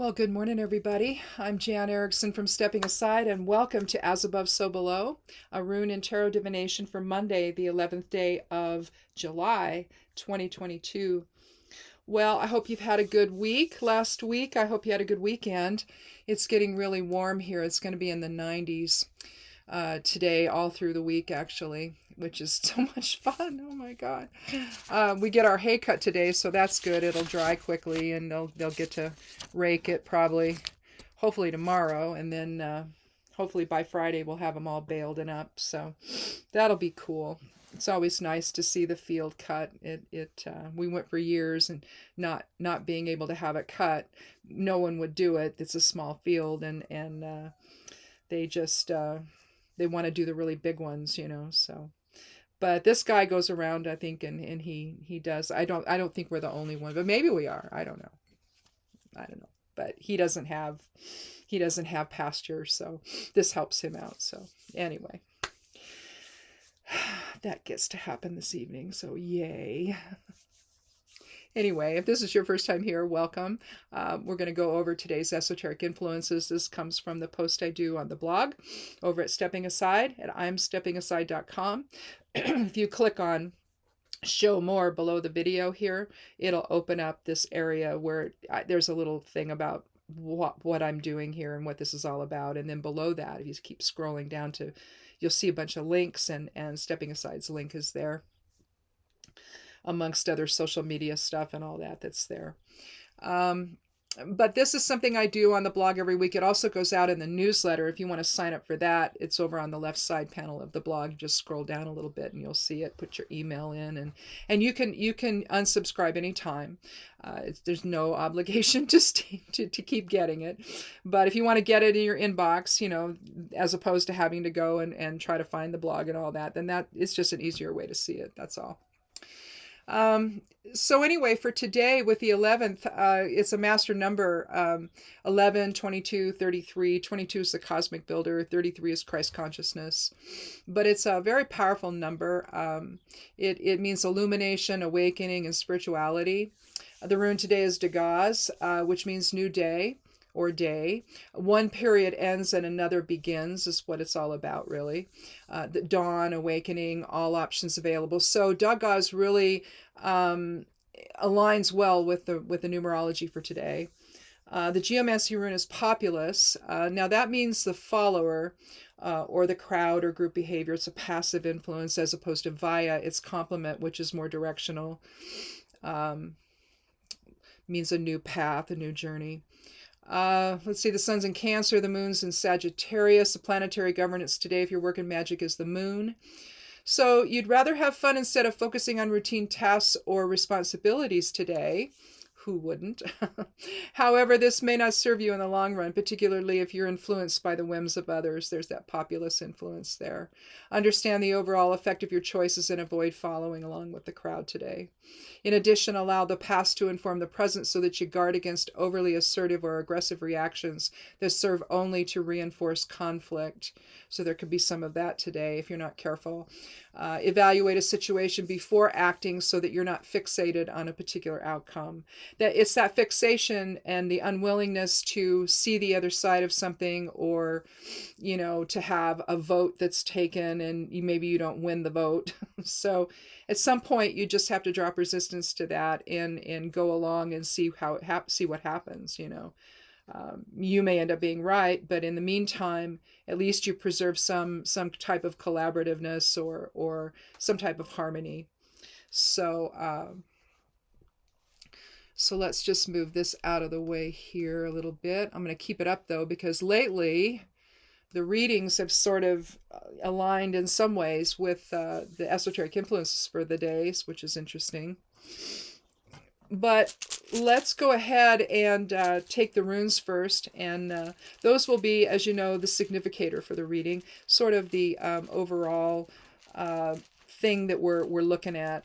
Well, good morning, everybody. I'm Jan Erickson from Stepping Aside, and welcome to As Above, So Below, a Rune and Tarot Divination for Monday, the 11th day of July, 2022. Well, I hope you've had a good week. Last week, I hope you had a good weekend. It's getting really warm here. It's going to be in the 90s today, all through the week, actually, which is so much fun. Oh my God. We get our hay cut today, so that's good. It'll dry quickly, and they'll get to rake it probably, hopefully tomorrow, and then hopefully by Friday we'll have them all baled and up. So that'll be cool. It's always nice to see the field cut. We went for years and not being able to have it cut. No one would do it. It's a small field, and they just they want to do the really big ones, so. But this guy goes around, I think, and he does. I don't think we're the only one, but maybe we are. I don't know. But he doesn't have pasture, so this helps him out. So anyway, that gets to happen this evening. So yay. Anyway, if this is your first time here, welcome. We're going to go over today's esoteric influences. This comes from the post I do on the blog over at Stepping Aside at imsteppingaside.com. If you click on show more below the video here, it'll open up this area where there's a little thing about what I'm doing here and what this is all about. And then below that, if you keep scrolling down you'll see a bunch of links, and Stepping Aside's link is there, amongst other social media stuff and all that's there. But this is something I do on the blog every week. It also goes out in the newsletter. If you want to sign up for that, it's over on the left side panel of the blog. Just scroll down a little bit and you'll see it. Put your email in, and you can unsubscribe anytime. There's no obligation to keep getting it. But if you want to get it in your inbox, as opposed to having to go and try to find the blog and all that, then that is just an easier way to see it. That's all. So anyway, for today with the 11th, it's a master number, 11, 22, 33. 22 is the cosmic builder. 33 is Christ consciousness. But it's a very powerful number. It means illumination, awakening, and spirituality. The rune today is Dagaz, which means new day or day. One period ends and another begins is what it's all about, really. The dawn, awakening, all options available. So Dagaz really aligns well with the numerology for today. The geomancy rune is populous. Now that means the follower or the crowd or group behavior. It's a passive influence as opposed to via its complement, which is more directional. Means a new path, a new journey. Let's see, the sun's in Cancer, the moon's in Sagittarius. The planetary governance today, if you're working magic, is the moon. So you'd rather have fun instead of focusing on routine tasks or responsibilities today. Who wouldn't? However, this may not serve you in the long run, particularly if you're influenced by the whims of others. There's that populist influence there. Understand the overall effect of your choices and avoid following along with the crowd today. In addition, allow the past to inform the present so that you guard against overly assertive or aggressive reactions that serve only to reinforce conflict. So there could be some of that today if you're not careful. Evaluate a situation before acting so that you're not fixated on a particular outcome. That it's that fixation and the unwillingness to see the other side of something, or to have a vote that's taken and maybe you don't win the vote. So at some point you just have to drop resistance to that and go along and see see what happens. You may end up being right, but in the meantime, at least you preserve some type of collaborativeness or some type of harmony. So let's just move this out of the way here a little bit. I'm going to keep it up though, because lately the readings have sort of aligned in some ways with the esoteric influences for the days, which is interesting. But let's go ahead and take the runes first, and those will be, as you know, the significator for the reading, sort of the overall thing that we're looking at.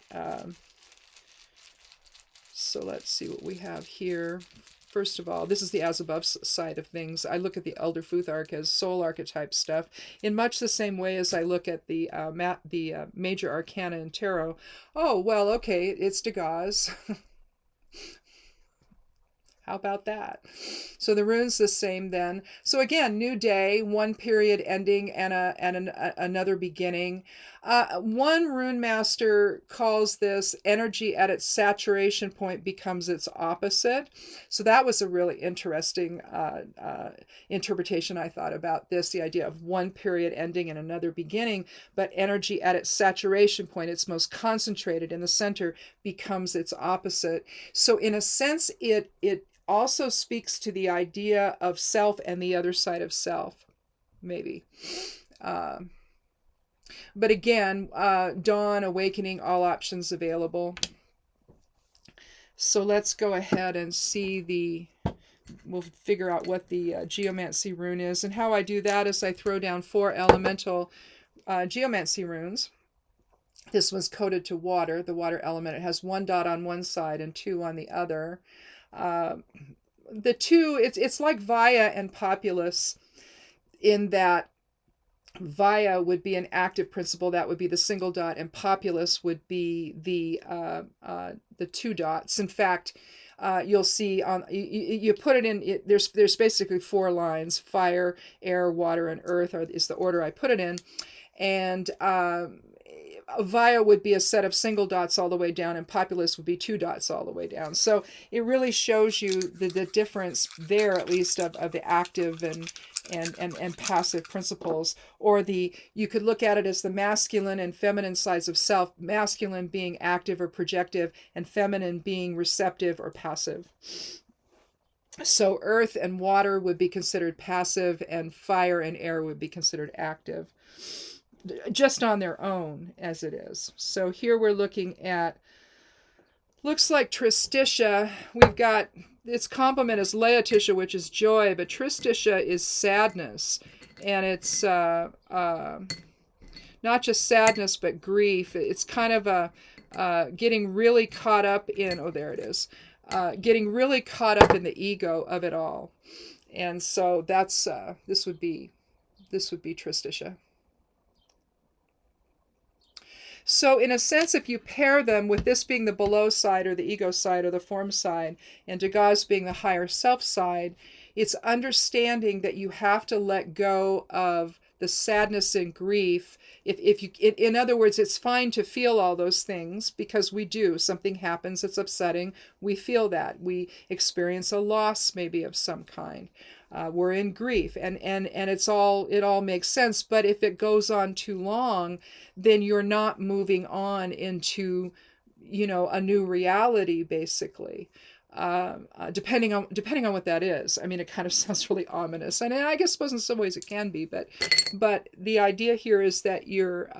So let's see what we have here. First of all, this is the as above side of things. I look at the Elder Futhark as soul archetype stuff in much the same way as I look at the major arcana in tarot. Oh, well, okay, it's Dagaz. How about that? So the rune's the same then. So again, new day, one period ending and another beginning. One rune master calls this energy at its saturation point becomes its opposite. So that was a really interesting interpretation I thought about this, the idea of one period ending and another beginning, but energy at its saturation point, its most concentrated in the center, becomes its opposite. So in a sense, it also speaks to the idea of self and the other side of self, maybe. But again, dawn, awakening, all options available. So let's go ahead and see we'll figure out what the geomancy rune is. And how I do that is I throw down 4 elemental geomancy runes. This one's coded to water, the water element. It has 1 dot on one side and 2 on the other. The 2, it's like Vaya and Populus, in that Vaya would be an active principle, that would be the single dot, and Populus would be the 2 dots. In fact, you'll see on you put it in. There's basically 4 lines: fire, air, water, and earth is the order I put it in, and Vaya would be a set of single dots all the way down, and Populus would be 2 dots all the way down. So it really shows you the difference there, at least of the active and passive principles. Or you could look at it as the masculine and feminine sides of self, masculine being active or projective, and feminine being receptive or passive. So earth and water would be considered passive, and fire and air would be considered active, just on their own as it is. So here we're looking at, looks like Tristitia. We've got its complement is Laetitia, which is joy, but Tristitia is sadness. And it's not just sadness, but grief. It's kind of getting really caught up in, oh, there it is, getting really caught up in the ego of it all. And so that's, this would be Tristitia. So in a sense, if you pair them with this being the below side or the ego side or the form side, and Degas being the higher self side, it's understanding that you have to let go of the sadness and grief. In other words, it's fine to feel all those things, because we do. Something happens that's upsetting. We feel that. We experience a loss maybe of some kind. We're in grief, and it all makes sense. But if it goes on too long, then you're not moving on into, a new reality, basically. Depending on what that is. I mean, it kind of sounds really ominous, and I suppose in some ways it can be. But the idea here is that you're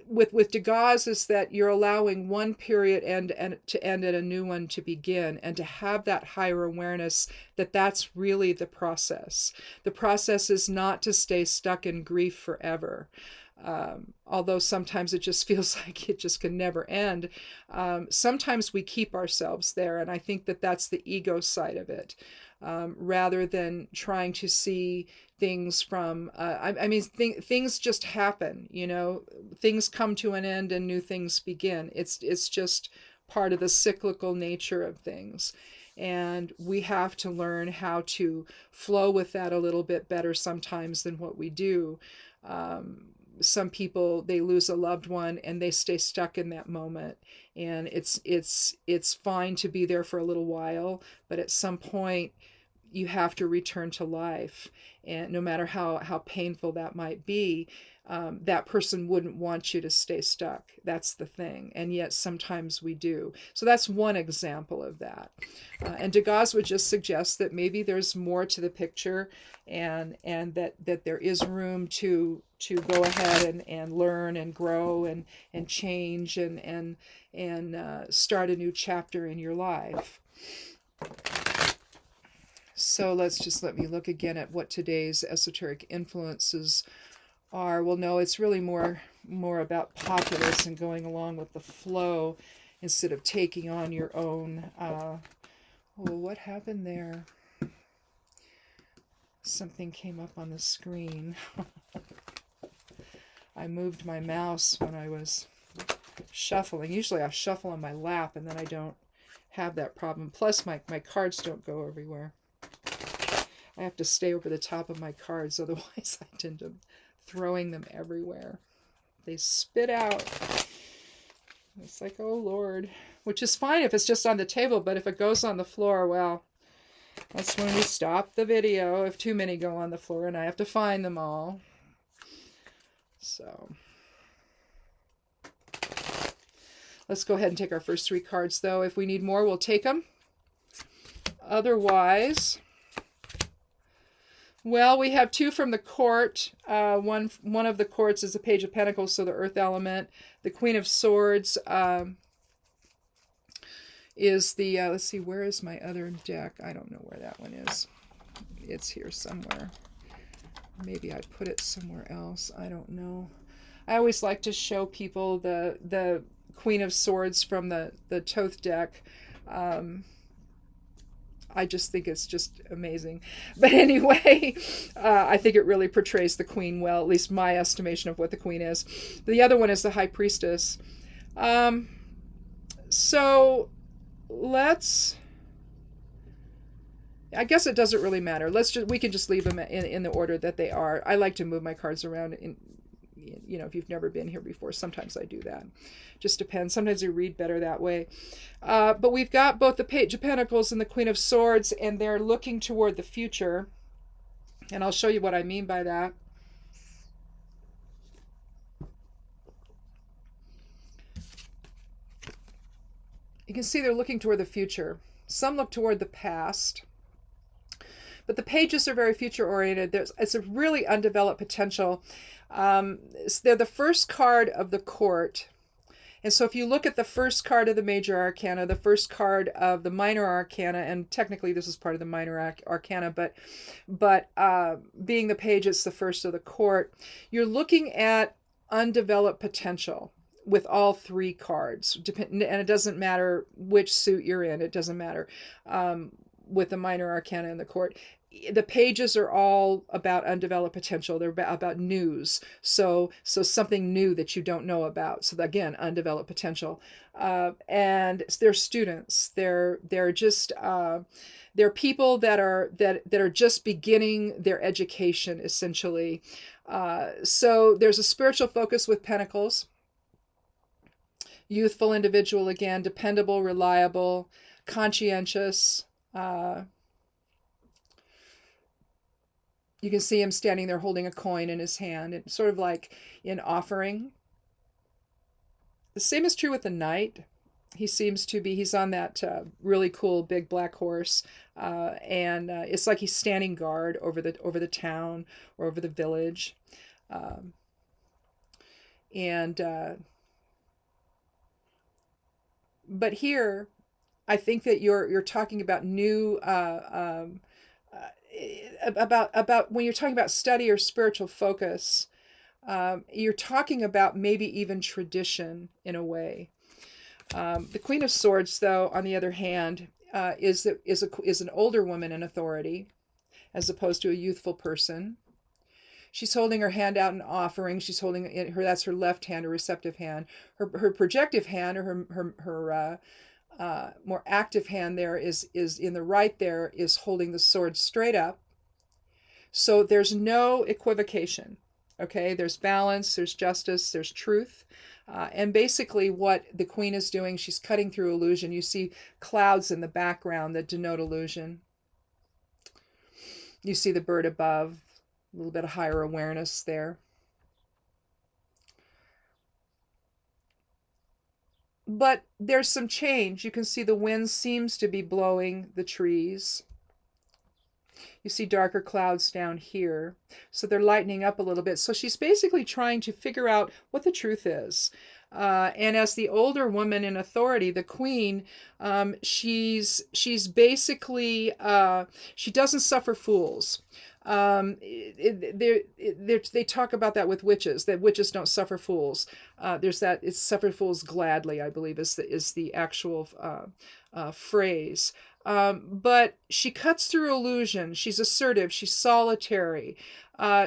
with Degas is that you're allowing one period to end and a new one to begin, and to have that higher awareness that that's really the process. The process is not to stay stuck in grief forever. Although sometimes it just feels like it just can never end. Sometimes we keep ourselves there, and I think that that's the ego side of it. Rather than trying to see things from, things just happen, things come to an end and new things begin. It's just part of the cyclical nature of things. And we have to learn how to flow with that a little bit better sometimes than what we do. Some people, they lose a loved one and they stay stuck in that moment, and it's fine to be there for a little while, but at some point you have to return to life. And no matter how painful that might be, that person wouldn't want you to stay stuck. That's the thing. And yet sometimes we do. So that's one example of that. And Degas would just suggest that maybe there's more to the picture, and that there is room to go ahead and learn and grow and change and start a new chapter in your life. So let me look again at what today's esoteric influences are. Well, no, it's really more about Populus and going along with the flow instead of taking on your own. What happened there? Something came up on the screen. I moved my mouse when I was shuffling. Usually I shuffle on my lap, and then I don't have that problem. Plus, my cards don't go everywhere. I have to stay over the top of my cards, otherwise I tend to throwing them everywhere. They spit out. It's like, oh Lord. Which is fine if it's just on the table, but if it goes on the floor, well, that's when we stop the video if too many go on the floor and I have to find them all. So let's go ahead and take our first 3 cards, though. If we need more, we'll take them. Otherwise, well, we have 2 from the court. One of the courts is the Page of Pentacles, so the earth element. The Queen of Swords is the, let's see, where is my other deck? I don't know where that one is. It's here somewhere. Maybe I put it somewhere else. I don't know. I always like to show people the Queen of Swords from the Thoth deck. I just think it's just amazing. But anyway, I think it really portrays the Queen well, at least my estimation of what the Queen is. The other one is the High Priestess. So let's... I guess it doesn't really matter. We can just leave them in the order that they are. I like to move my cards around. If you've never been here before, sometimes I do that. Just depends. Sometimes you read better that way. But we've got both the Page of Pentacles and the Queen of Swords, and they're looking toward the future. And I'll show you what I mean by that. You can see they're looking toward the future. Some look toward the past. But the pages are very future-oriented. It's a really undeveloped potential. They're the first card of the court. And so if you look at the first card of the major arcana, the first card of the minor arcana, and technically this is part of the minor arcana, but being the page, it's the first of the court. You're looking at undeveloped potential with all 3 cards. And it doesn't matter which suit you're in. It doesn't matter. With the minor arcana in the court, the pages are all about undeveloped potential. They're about news. So something new that you don't know about. So again, undeveloped potential. And they're students. They're just they're people that are just beginning their education, essentially. So there's a spiritual focus with Pentacles. Youthful individual again, dependable, reliable, conscientious. You can see him standing there holding a coin in his hand, and sort of like in offering. The same is true with the knight. He seems to be, he's on that really cool big black horse, and it's like he's standing guard over the town or over the village. But here, I think that you're talking about new about when you're talking about study or spiritual focus, you're talking about maybe even tradition in a way. The Queen of Swords, though, on the other hand, is an older woman in authority, as opposed to a youthful person. She's holding her hand out in offering. She's holding that's her left hand, her receptive hand. Her projective hand, or her more active hand there is in the right, there is holding the sword straight up. So there's no equivocation. Okay, there's balance, there's justice, there's truth. And basically what the Queen is doing, she's cutting through illusion. You see clouds in the background that denote illusion. You see the bird above, a little bit of higher awareness there. But there's some change. You can see the wind seems to be blowing the trees. You see darker clouds down here. So they're lightening up a little bit. So she's basically trying to figure out what the truth is. And as the older woman in authority, the Queen, she's basically, she doesn't suffer fools. They talk about that with witches, that witches don't suffer fools. There's that, it's suffer fools gladly, I believe is the actual phrase. But she cuts through illusion. She's assertive. She's solitary.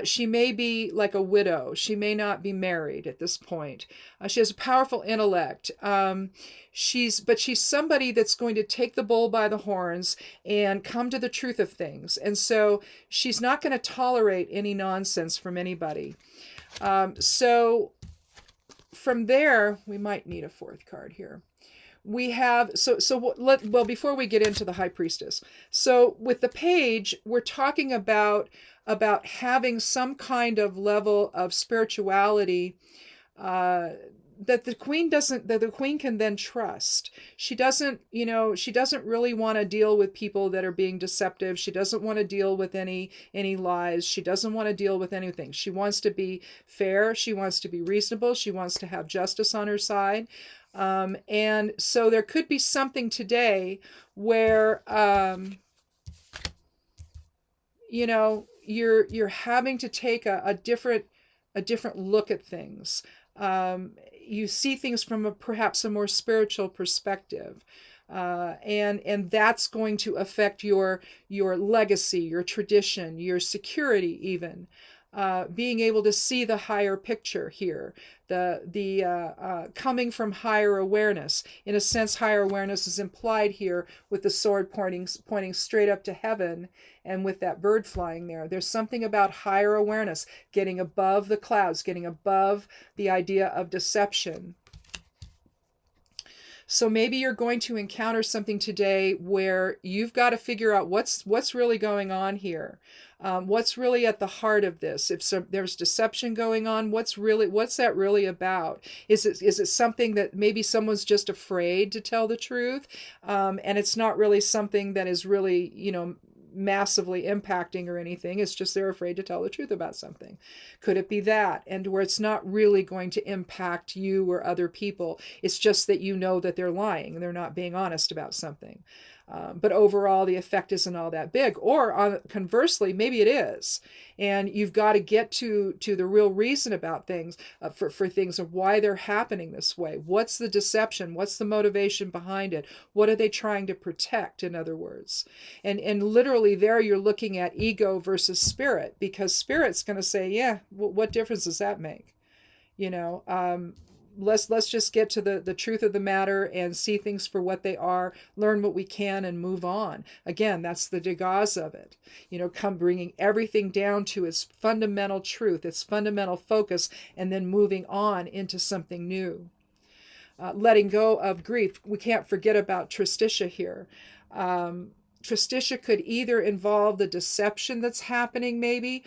She may be like a widow. She may not be married at this point. She has a powerful intellect. But she's somebody that's going to take the bull by the horns and come to the truth of things. And so she's not going to tolerate any nonsense from anybody. So from there, we might need a fourth card here. We have well, before we get into the high priestess, so with the page, we're talking about having some kind of level of spirituality that the queen can then trust. She doesn't really want to deal with people that are being deceptive. She doesn't want to deal with any lies. She doesn't want to deal with anything. She wants to be fair. She wants to be reasonable. She wants to have justice on her side. And so there could be something today where, you're having to take a different look at things. You see things from perhaps a more spiritual perspective. And that's going to affect your legacy, your tradition, your security, even. Being able to see the higher picture here, the coming from higher awareness. In a sense, higher awareness is implied here with the sword pointing straight up to heaven, and with that bird flying there. There's something about higher awareness, getting above the clouds, getting above the idea of deception. So maybe you're going to encounter something today where you've got to figure out what's really going on here. What's really at the heart of this? If there's deception going on, what's that really about? Is it something that maybe someone's just afraid to tell the truth, and it's not really something that is really massively impacting or anything? It's just they're afraid to tell the truth about something. Could it be that? And where it's not really going to impact you or other people. It's just that that they're lying and they're not being honest about something. But overall, the effect isn't all that big. Or conversely, maybe it is. And you've got to get to the real reason about things, for things, of why they're happening this way. What's the deception? What's the motivation behind it? What are they trying to protect, in other words? And literally there you're looking at ego versus spirit, because spirit's going to say, yeah, what difference does that make? Let's just get to the truth of the matter and see things for what they are, learn what we can, and move on. Again, that's the degaz of it. Come bringing everything down to its fundamental truth, its fundamental focus, and then moving on into something new. Letting go of grief. We can't forget about Tristitia here. Tristitia could either involve the deception that's happening, maybe,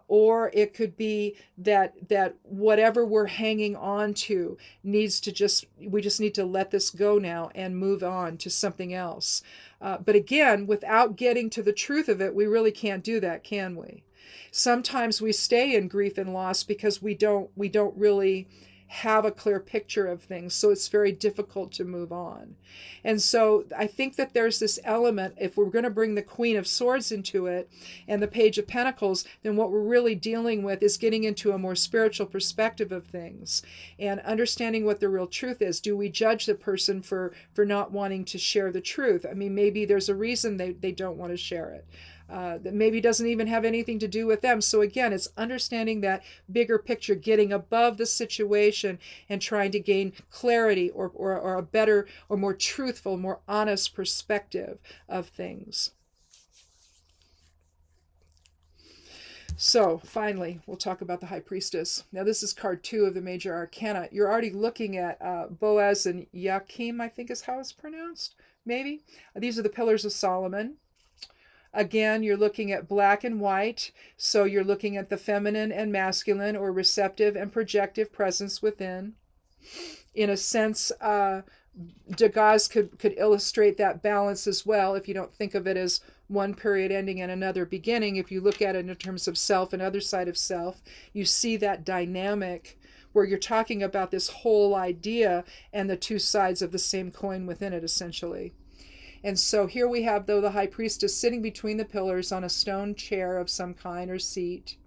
or it could be that whatever we're hanging on to we just need to let this go now and move on to something else. But again, without getting to the truth of it, we really can't do that, can we? Sometimes we stay in grief and loss because we don't really have a clear picture of things, so it's very difficult to move on. And so I think that there's this element, if we're going to bring the Queen of Swords into it and the Page of Pentacles, then what we're really dealing with is getting into a more spiritual perspective of things and understanding what the real truth is. Do we judge the person for not wanting to share the truth? I mean, maybe there's a reason they don't want to share it. That maybe doesn't even have anything to do with them. So again, it's understanding that bigger picture, getting above the situation and trying to gain clarity or a better or more truthful, more honest perspective of things. So finally, we'll talk about the High Priestess. Now this is card 2 of the Major Arcana. You're already looking at Boaz and Yakim, I think is how it's pronounced, maybe. These are the Pillars of Solomon. Again, you're looking at black and white, so you're looking at the feminine and masculine, or receptive and projective presence within. In a sense, Degas could illustrate that balance as well, if you don't think of it as one period ending and another beginning. If you look at it in terms of self and other side of self, you see that dynamic where you're talking about this whole idea and the two sides of the same coin within it, essentially. And so here we have, though, the High Priestess sitting between the pillars on a stone chair of some kind or seat.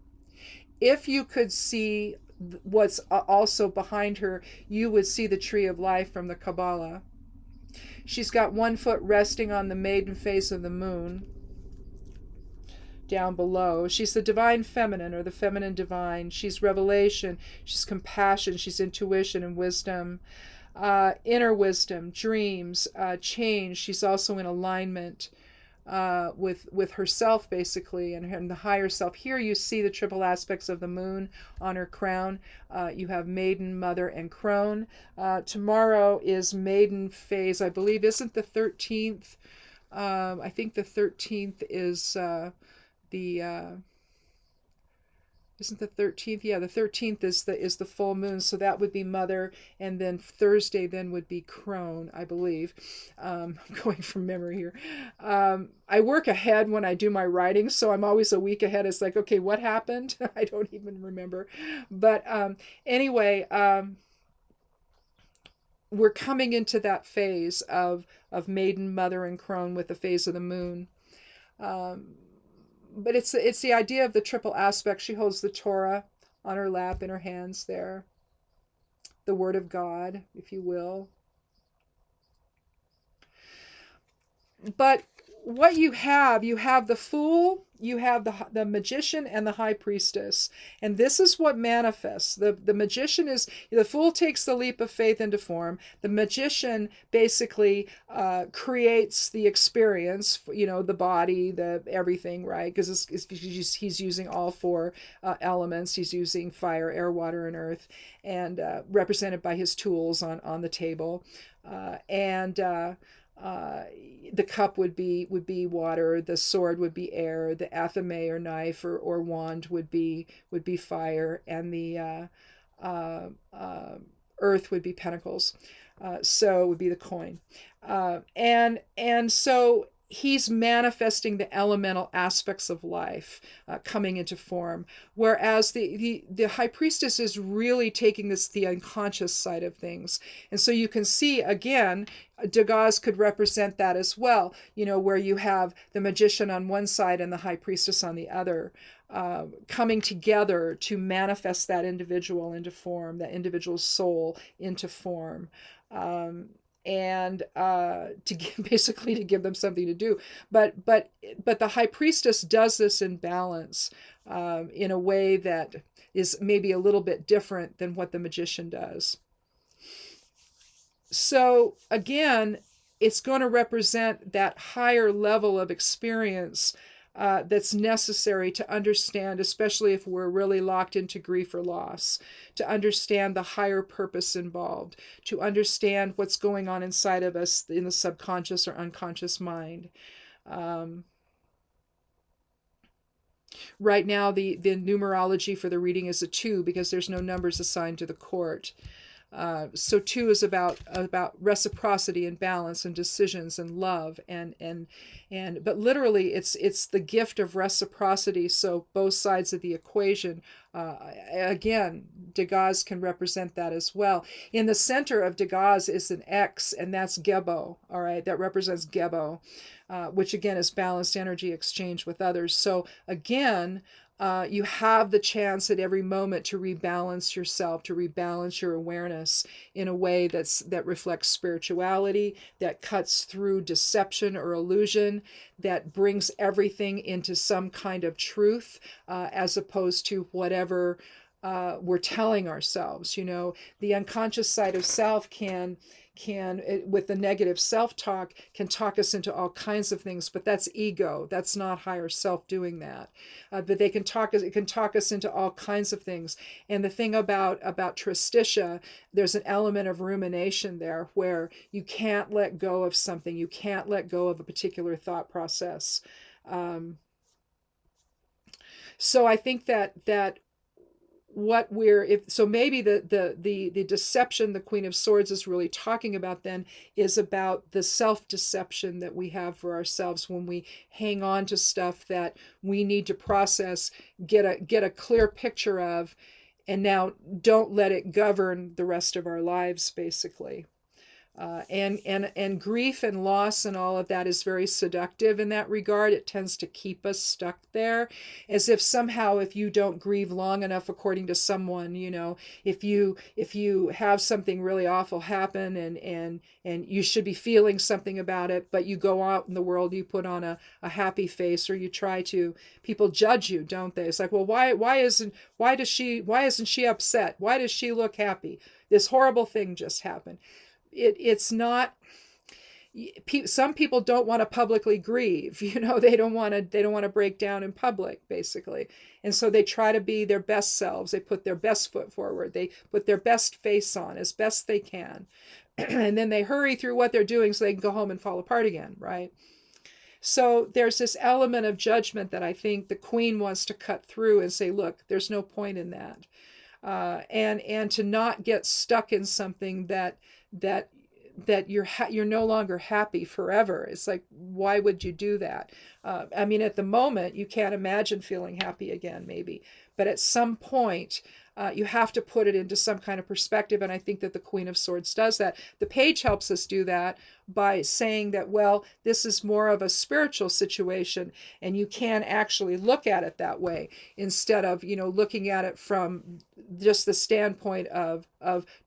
If you could see what's also behind her, you would see the Tree of Life from the Kabbalah. She's got one foot resting on the maiden phase of the moon down below. She's the divine feminine, or the feminine divine. She's revelation, she's compassion, she's intuition and wisdom, inner wisdom, dreams, change. She's also in alignment with herself, basically, and the higher self. Here you see the triple aspects of the moon on her crown. You have maiden, mother, and crone. Tomorrow is maiden phase, I believe. Isn't the 13th? I think the 13th is the isn't the 13th? Yeah, the 13th is the full moon, so that would be mother, and then Thursday then would be crone, I believe. I'm going from memory here. I work ahead when I do my writing, so I'm always a week ahead. It's like, okay, what happened? I don't even remember. But anyway, we're coming into that phase of maiden, mother, and crone with the phase of the moon. But it's the idea of the triple aspect. She holds the Torah on her lap in her hands there, the Word of God, if you will. But what you have the Fool, you have the Magician, and the High Priestess. And this is what manifests. The Magician is, the Fool takes the leap of faith into form. The Magician basically creates the experience, the body, the everything, right? Because he's using all four elements. He's using fire, air, water, and earth, and represented by his tools on the table. The cup would be water, the sword would be air, the athame or knife or wand would be fire, and the earth would be pentacles. So it would be the coin. And so he's manifesting the elemental aspects of life coming into form, whereas the High Priestess is really taking the unconscious side of things. And so you can see, again, Degas could represent that as well, where you have the Magician on one side and the High Priestess on the other, coming together to manifest that individual into form, that individual soul into form. And basically to give them something to do, but the High Priestess does this in balance, in a way that is maybe a little bit different than what the Magician does. So again, it's going to represent that higher level of experience that's necessary to understand, especially if we're really locked into grief or loss, to understand the higher purpose involved, to understand what's going on inside of us in the subconscious or unconscious mind. Right now, the numerology for the reading is a 2 because there's no numbers assigned to the court. So 2 is about reciprocity and balance and decisions and love but literally it's the gift of reciprocity. So both sides of the equation. Again, Degas can represent that as well. In the center of Degas is an X, and that's Gebo. All right, that represents Gebo, which again is balanced energy exchange with others. So again, you have the chance at every moment to rebalance yourself, to rebalance your awareness in a way that reflects spirituality, that cuts through deception or illusion, that brings everything into some kind of truth, as opposed to whatever we're telling ourselves. The unconscious side of self can with the negative self-talk can talk us into all kinds of things, but that's ego. That's not higher self doing that. But it can talk us into all kinds of things. And the thing about Tristitia, there's an element of rumination there where you can't let go of something. You can't let go of a particular thought process. So I think that maybe the deception the Queen of Swords is really talking about then is about the self-deception that we have for ourselves when we hang on to stuff that we need to process, get a clear picture of, and now don't let it govern the rest of our lives, basically. And grief and loss and all of that is very seductive in that regard. It tends to keep us stuck there, as if somehow if you don't grieve long enough, according to someone, if you have something really awful happen, and you should be feeling something about it, but you go out in the world, you put on a happy face, or you try to, people judge you, don't they? It's like, well, why isn't she upset? Why does she look happy? This horrible thing just happened. It's not, some people don't want to publicly grieve. They don't want to break down in public, basically. And so they try to be their best selves. They put their best foot forward. They put their best face on as best they can. And then they hurry through what they're doing so they can go home and fall apart again, right? So there's this element of judgment that I think the Queen wants to cut through and say, look, there's no point in that. And to not get stuck in something that you're no longer happy forever. It's like, why would you do that? I mean, at the moment, you can't imagine feeling happy again, maybe, but at some point, you have to put it into some kind of perspective, and I think that the Queen of Swords does that. The Page helps us do that by saying that, well, this is more of a spiritual situation, and you can actually look at it that way instead of, looking at it from just the standpoint of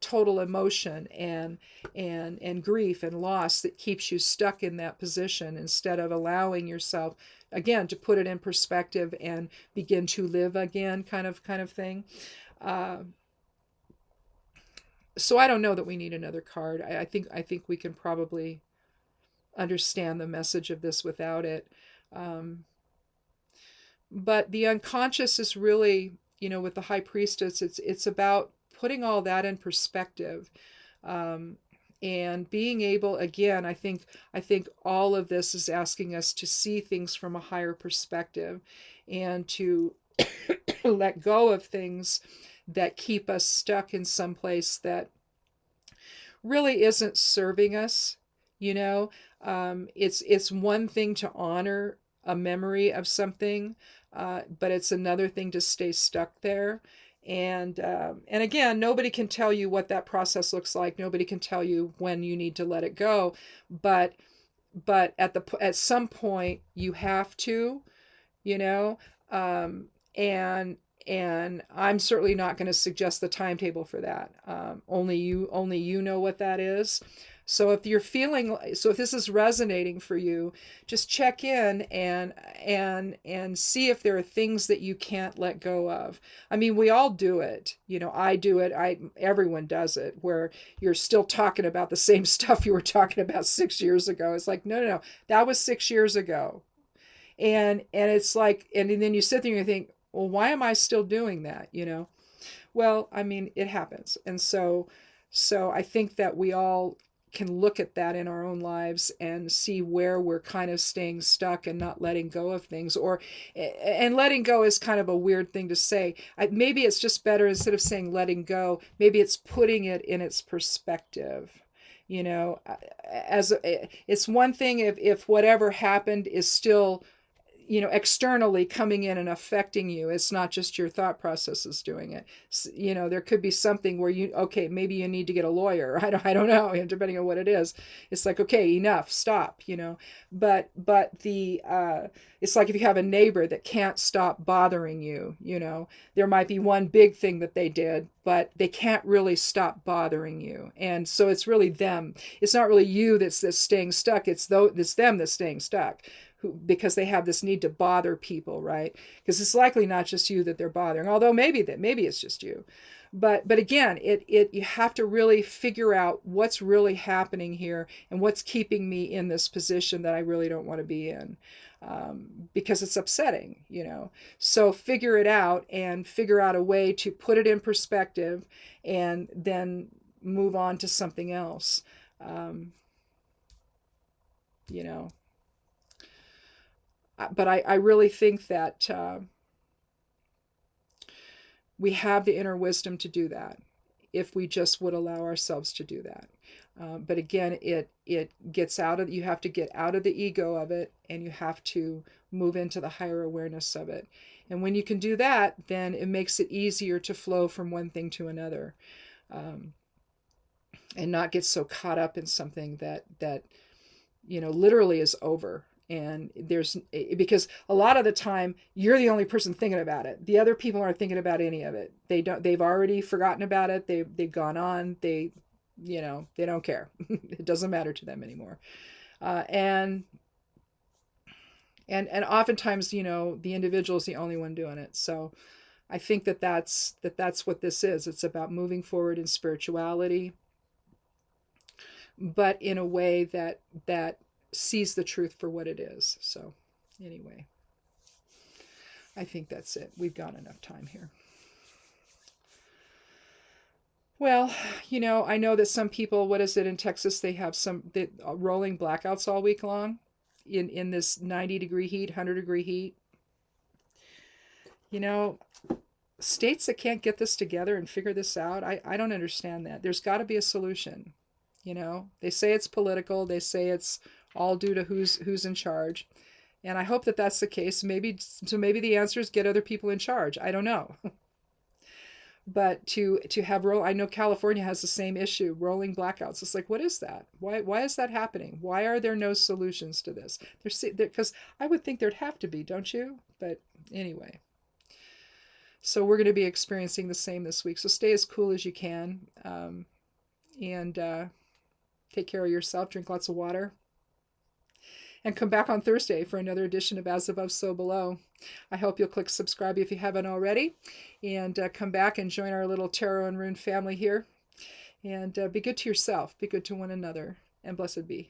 total emotion and grief and loss that keeps you stuck in that position, instead of allowing yourself, again, to put it in perspective and begin to live again, kind of thing. So I don't know that we need another card. I think we can probably understand the message of this without it. But the unconscious is really, with the High Priestess, it's about putting all that in perspective, and being able, again, I think all of this is asking us to see things from a higher perspective, and to let go of things that keep us stuck in some place that really isn't serving us. It's one thing to honor a memory of something, but it's another thing to stay stuck there. And again, nobody can tell you what that process looks like. Nobody can tell you when you need to let it go. But at some point you have to, you know, and I'm certainly not going to suggest the timetable for that. Only you know what that is. So if this is resonating for you, just check in and see if there are things that you can't let go of. I mean, we all do it. I do it. Everyone does it, where you're still talking about the same stuff you were talking about 6 years ago. It's like, no, that was 6 years ago. And it's like, and then you sit there and you think, well, why am I still doing that? Well, I mean, it happens. And so I think that we all can look at that in our own lives and see where we're kind of staying stuck and not letting go of things. And letting go is kind of a weird thing to say. Maybe it's just better, instead of saying letting go, maybe it's putting it in its perspective. It's one thing if whatever happened is still, externally coming in and affecting you. It's not just your thought processes doing it. There could be something where maybe you need to get a lawyer. I don't know, depending on what it is. It's like, okay, enough, stop, but it's like if you have a neighbor that can't stop bothering you, there might be one big thing that they did, but they can't really stop bothering you. And so it's really them. It's not really you that's staying stuck. It's them that's staying stuck, because they have this need to bother people, right? Because it's likely not just you that they're bothering, although maybe it's just you. But again, you have to really figure out what's really happening here and what's keeping me in this position that I really don't want to be in, because it's upsetting, So figure it out and figure out a way to put it in perspective, and then move on to something else. But I really think that we have the inner wisdom to do that, if we just would allow ourselves to do that. But again, it gets you have to get out of the ego of it, and you have to move into the higher awareness of it. And when you can do that, then it makes it easier to flow from one thing to another. and not get so caught up in something that literally is over. And there's, because a lot of the time you're the only person thinking about it. The other people aren't thinking about any of it. They've already forgotten about it. They've gone on. They don't care. It doesn't matter to them anymore. And oftentimes, the individual is the only one doing it. So I think that's what this is. It's about moving forward in spirituality, but in a way that sees the truth for what it is. So anyway, I think that's it. We've got enough time here. Well, I know that some people, what is it in Texas? They have rolling blackouts all week long in this 90-degree heat, 100-degree heat. States that can't get this together and figure this out, I don't understand that. There's got to be a solution. They say it's political. They say it's all due to who's in charge. And I hope that that's the case. Maybe the answer is get other people in charge. I don't know. But to have I know California has the same issue, rolling blackouts. It's like, what is that? Why is that happening? Why are there no solutions to this? Because I would think there'd have to be, don't you? But anyway. So we're going to be experiencing the same this week. So stay as cool as you can, and take care of yourself. Drink lots of water. And come back on Thursday for another edition of As Above, So Below. I hope you'll click subscribe if you haven't already. And come back and join our little Tarot and Rune family here. And be good to yourself. Be good to one another. And blessed be.